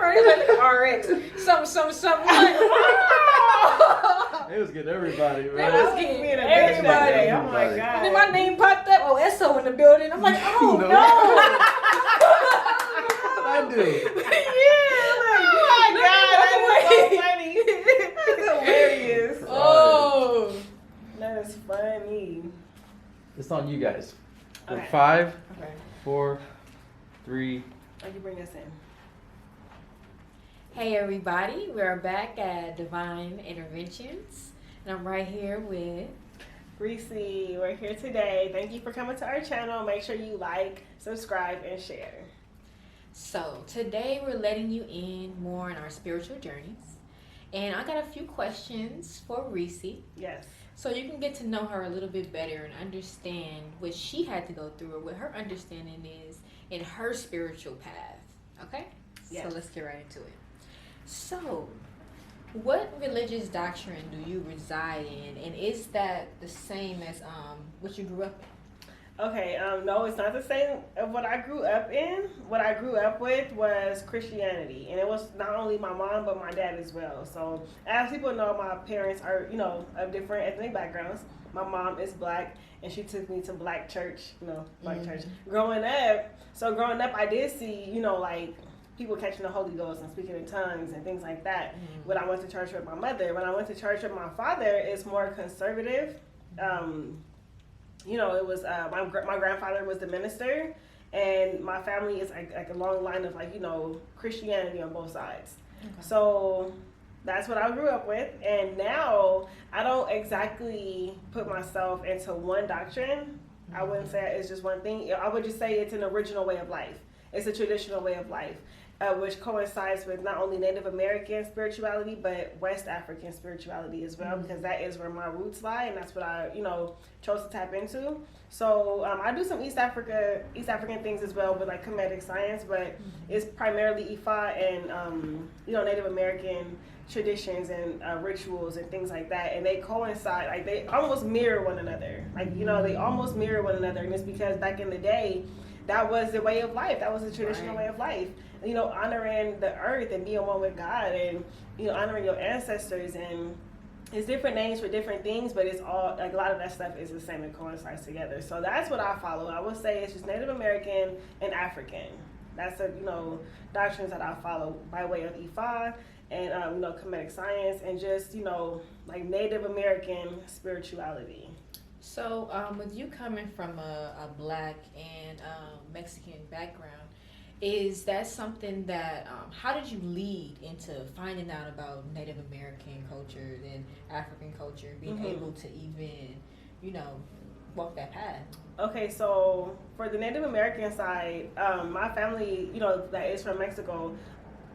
right? It's like RX. Something. Like, It was getting everybody, It man. was getting everybody. Oh my God. And then my name popped up. Oh, Esso in the building. I'm like, oh No. no. I do. That's hilarious. Oh. That is funny. It's on you guys. For Okay. 5, Okay. 4, 3. Oh, you bring us in. Hey everybody, we're back at Divine Interventions. And I'm right here with Ree Cee, we're here today. Thank you for coming to our channel. Make sure you like, subscribe, and share. So today we're letting you in more on our spiritual journeys. And I got a few questions for Ree Cee. Yes. So you can get to know her a little bit better and understand what she had to go through or what her understanding is in her spiritual path. Okay? Yes. So let's get right into it. So, what religious doctrine do you reside in? And is that the same as what you grew up in? Okay, no, it's not the same of what I grew up in. What I grew up with was Christianity, and it was not only my mom but my dad as well. So, as people know, my parents are, of different ethnic backgrounds. My mom is black, and she took me to black church, church. Growing up, I did see, like people catching the Holy Ghost and speaking in tongues and things like that. When I went to church with my mother, when I went to church with my father, it's more conservative. It was my grandfather was the minister, and my family is like a long line of Christianity on both sides. Okay. So that's what I grew up with, and now I don't exactly put myself into one doctrine. I wouldn't say it's just one thing. I would just say it's an original way of life. It's a traditional way of life, which coincides with not only Native American spirituality, but West African spirituality as well, because that is where my roots lie, and that's what I, chose to tap into. So I do some East African things as well with like comedic science, but it's primarily Ifa and, Native American traditions and rituals and things like that, and they coincide, like they almost mirror one another. They almost mirror one another, and it's because back in the day, that was the way of life. That was the traditional way of life. Honoring the earth and being one with God, and honoring your ancestors, and it's different names for different things, but it's all like a lot of that stuff is the same and coincides together. So that's what I follow. I would say it's just Native American and African. That's the doctrines that I follow by way of Ifa and comedic science and just like Native American spirituality. So, with you coming from a black and Mexican background, is that something that, how did you lead into finding out about Native American culture and African culture, being able to even, walk that path? Okay, so for the Native American side, my family, that is from Mexico,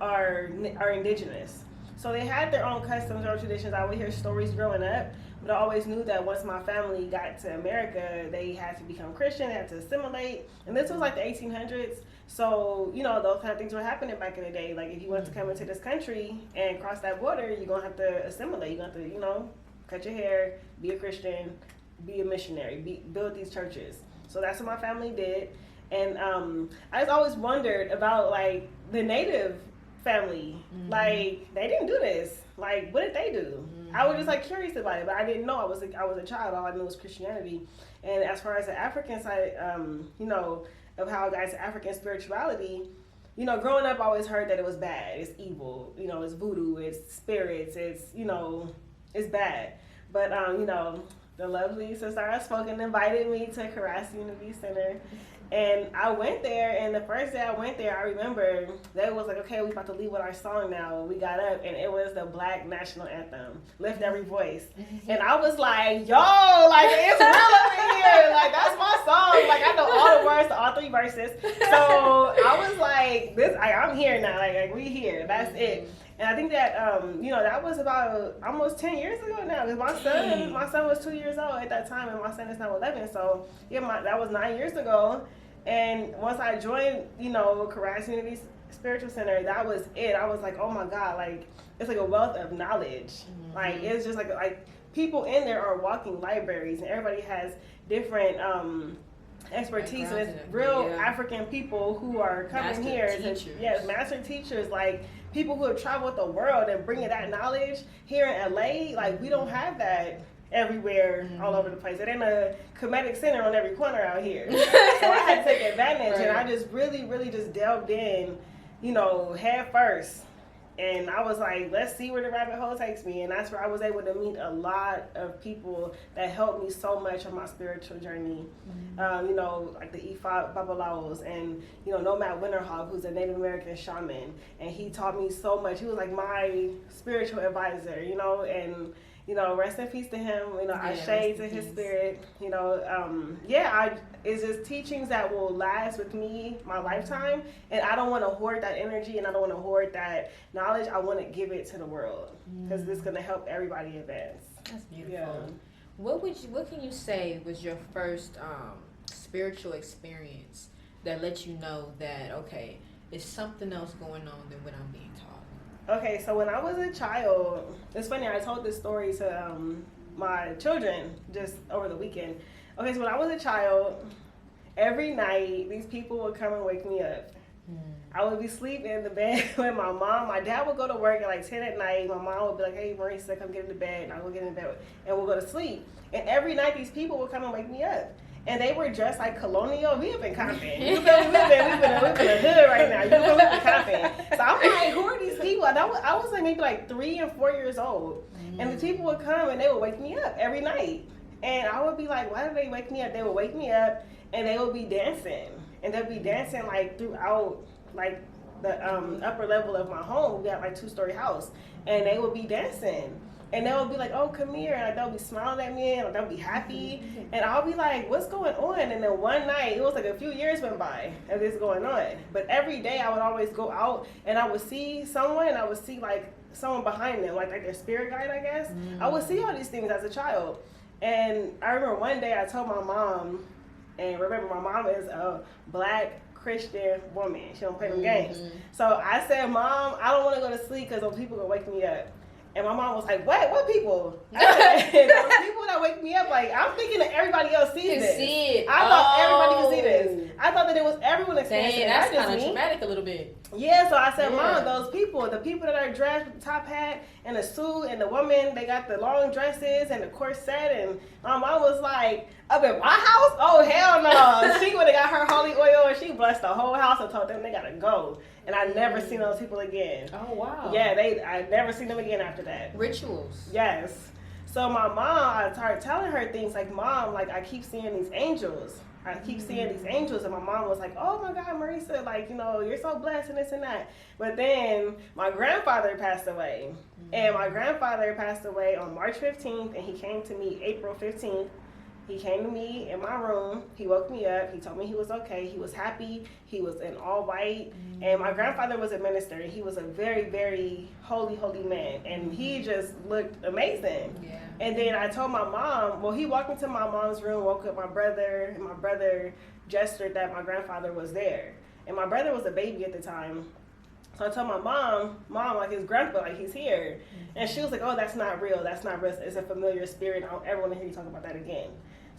are indigenous. So they had their own customs or traditions. I would hear stories growing up, but I always knew that once my family got to America, they had to become Christian, they had to assimilate. And this was like the 1800s. So, those kind of things were happening back in the day. Like if you want to come into this country and cross that border, you're going to have to assimilate. You're going to have to, cut your hair, be a Christian, be a missionary, build these churches. So that's what my family did. And I just always wondered about like the Native family. Like they didn't do this. Like what did they do? I was just like curious about it, but I didn't know. I was a child. All I knew was Christianity. And as far as the African side, of how I got into African spirituality, growing up I always heard that it was bad, it's evil, it's voodoo, it's spirits, it's it's bad. But the lovely Sistar Outspoken invited me to Karasi Unity Center. And I went there, and the first day I went there, I remember they was like, okay, we about to leave with our song now. We got up, and it was the Black National Anthem, Lift Every Voice. And I was like, yo, like, it's real over here. Like, that's my song. Like, I know all the words to all 3 verses. So I was like, I'm here now. Like we here. That's it. And I think that, that was about almost 10 years ago now. Because my son was 2 years old at that time, and my son is now 11. So, yeah, that was 9 years ago. And once I joined, Karasi Unity Spiritual Center, that was it. I was like, oh my God, like, it's like a wealth of knowledge. Like, it's just like people in there are walking libraries, and everybody has different expertise, Like and it's grounded, real yeah. African people who are coming Master here teachers. yes, master teachers, like people who have traveled the world and bringing that knowledge here in LA. Like we don't have that everywhere, all over the place. It ain't a comedic center on every corner out here. So I had to take advantage, and I just really just delved in, head first. And I was like, let's see where the rabbit hole takes me. And that's where I was able to meet a lot of people that helped me so much on my spiritual journey. Like the Ifa Babalaos and, Nomad Winterhawk, who's a Native American shaman. And he taught me so much. He was like my spiritual advisor, and, rest in peace to him. I shade to his spirit. It's just teachings that will last with me my lifetime, and I don't want to hoard that energy, and I don't want to hoard that knowledge. I want to give it to the world because it's going to help everybody advance. That's beautiful. Yeah. What can you say was your first spiritual experience that let you know that okay, it's something else going on than what I'm being taught? Okay, so when I was a child, it's funny, I told this story to my children just over the weekend. Okay, so when I was a child, every night these people would come and wake me up. I would be sleeping in the bed with my mom. My dad would go to work at like 10 at night. My mom would be like, hey, Marisa, come get in the bed. And I would get in the bed and we'll go to sleep. And every night these people would come and wake me up. And they were dressed like colonial. We have been Compton. We've been in the hood right now. We've been Compton. So I'm like, who are these people? And I was like maybe like 3 and 4 years old. And the people would come and they would wake me up every night. And I would be like, why did they wake me up? They would wake me up and they would be dancing. And they'd be dancing like throughout like the upper level of my home. We got like 2-story house. And they would be dancing. And they would be like, oh, come here. And they'll be smiling at me and they'll be happy. And I'll be like, what's going on? And then one night, it was like a few years went by of this going on. But every day I would always go out and I would see someone and I would see like someone behind them, like their spirit guide, I guess. I would see all these things as a child. And I remember one day I told my mom, and remember my mom is a Black Christian woman. She don't play them games. So I said, Mom, I don't want to go to sleep because those people going to wake me up. And my mom was like, what people? I said, those people that wake me up, like, I'm thinking that everybody else sees this. See it. I thought everybody could see this. I thought that it was everyone experiencing it. That's not kind just of me. traumatic a little bit. Yeah, so I said, Mom, those people, the people that are dressed with the top hat and the suit, and the women, they got the long dresses and the corset, and my mom was like, up in my house? Oh, hell no. She would have got her holy oil, and she blessed the whole house and told them they gotta go. And I never seen those people again. Oh, wow. Yeah, I never seen them again after that. Rituals. Yes. So my mom, I started telling her things like, Mom, like I keep seeing these angels. I keep seeing these angels, and my mom was like, oh my God, Marisa, like, you're so blessed and this and that. But then my grandfather passed away. And my grandfather passed away on March 15th, and he came to me April 15th. He came to me in my room. He woke me up. He told me he was okay. He was happy. He was in all white. And my grandfather was a minister. He was a very, very holy, holy man. And he just looked amazing. Yeah. And then I told my mom, well, he walked into my mom's room, woke up my brother, and my brother gestured that my grandfather was there. And my brother was a baby at the time. So I told my mom, like his grandpa, like he's here. And she was like, oh, that's not real. That's not real. It's a familiar spirit. I don't ever want to hear you talk about that again.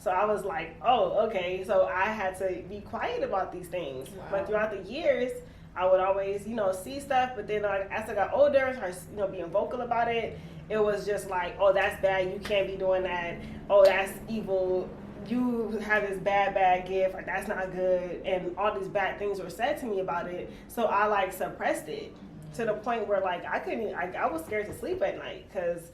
So I was like, oh, okay. So I had to be quiet about these things. Wow. But throughout the years, I would always, see stuff. But then as I got older and started, being vocal about it, it was just like, oh, that's bad. You can't be doing that. Oh, that's evil. You have this bad gift. Like, that's not good. And all these bad things were said to me about it. So I suppressed it to the point where I was scared to sleep at night because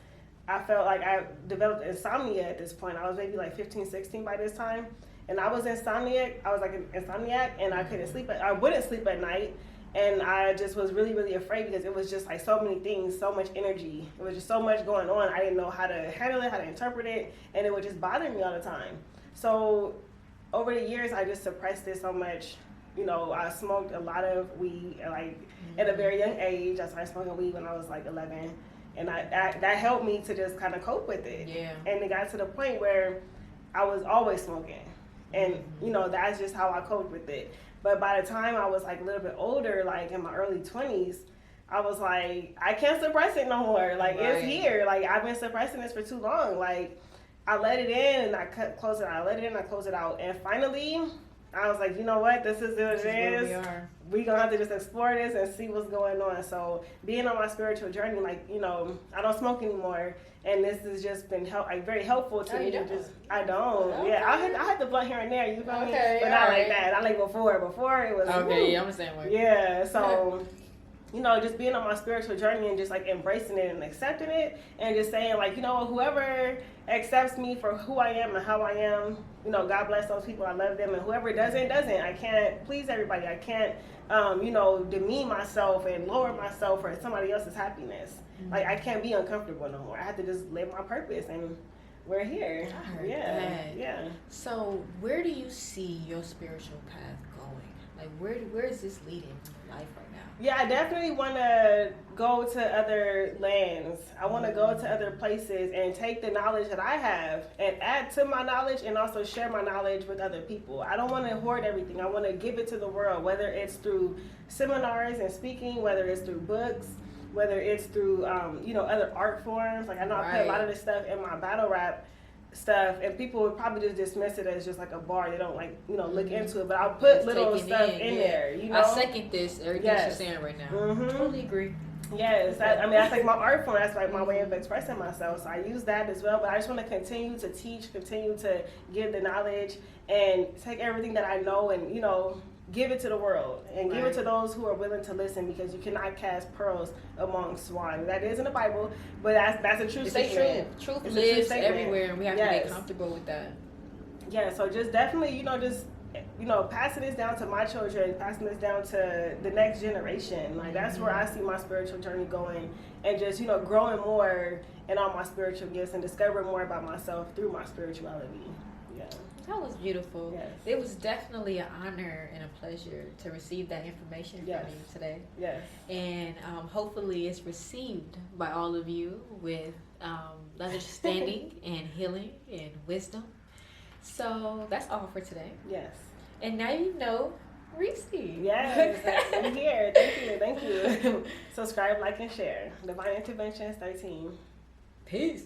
I felt like I developed insomnia at this point. I was maybe like 15, 16 by this time. And I was insomniac. I was like an insomniac, and I couldn't sleep. I wouldn't sleep at night. And I just was really, really afraid because it was just like so many things, so much energy. It was just so much going on. I didn't know how to handle it, how to interpret it. And it would just bother me all the time. So over the years, I just suppressed it so much. I smoked a lot of weed, at a very young age. I started smoking weed when I was like 11. And that helped me to just kind of cope with it. Yeah. And it got to the point where I was always smoking. And, that's just how I coped with it. But by the time I was like a little bit older, like in my early 20s, I was like, I can't suppress it no more. Like, right. It's here. Like, I've been suppressing this for too long. Like, I let it in and I close it out. I let it in and I close it out. And finally, I was like, you know what, this is what This it is where is. we are. We gonna have to just explore this and see what's going on. So being on my spiritual journey, like, you know, I don't smoke anymore, and this has just been very helpful to Oh, you me. don't? I don't. Okay. Yeah, I had the blunt here and there. You feel me? Okay, But not alright. like that. Not like before. Before it was. Okay, woo. yeah, I'm the same way. Yeah. So. You know, just being on my spiritual journey and just like embracing it and accepting it and just saying like, you know, whoever accepts me for who I am and how I am, you know, God bless those people. I love them. And whoever doesn't. I can't please everybody. I can't, you know, demean myself and lower myself for somebody else's happiness. Mm-hmm. Like I can't be uncomfortable no more. I have to just live my purpose, and we're here. I heard Yeah, that. yeah. So where do you see your spiritual path going? Like where is this leading in your life right now? Yeah, I definitely want to go to other lands. I want to go to other places and take the knowledge that I have and add to my knowledge and also share my knowledge with other people. I don't want to hoard everything. I want to give it to the world, whether it's through seminars and speaking, whether it's through books, whether it's through, you know, other art forms. Like I know I put a lot of this stuff in my battle rap stuff, and people would probably just dismiss it as just like a bar. They don't like, you know, look into it, but I'll put Just little take it stuff in, in yeah. there, you know. I second this, everything Yes. she's saying right now. Mhm. Totally agree. Yes, I mean that's like my art form. That's like my way of expressing myself. So I use that as well. But I just want to continue to teach, continue to give the knowledge, and take everything that I know and, you know, give it to the world and give it to those who are willing to listen, because you cannot cast pearls among swine. That is in the Bible, but that's a true It's statement. the truth. Truth It's a true lives statement. everywhere, and we have to Yes. get comfortable with that. Yeah, so just definitely, you know, just, you know, passing this down to my children, passing this down to the next generation. Like that's where I see my spiritual journey going, and just, you know, growing more in all my spiritual gifts and discovering more about myself through my spirituality. Yeah. That was beautiful. Yes. It was definitely an honor and a pleasure to receive that information from Yes. you today. Yes. And hopefully it's received by all of you with understanding and healing and wisdom. So that's all for today. Yes. And now you know Ree Cee. Yes. I'm here. Thank you. Subscribe, like, and share. Divine Interventions 13. Peace.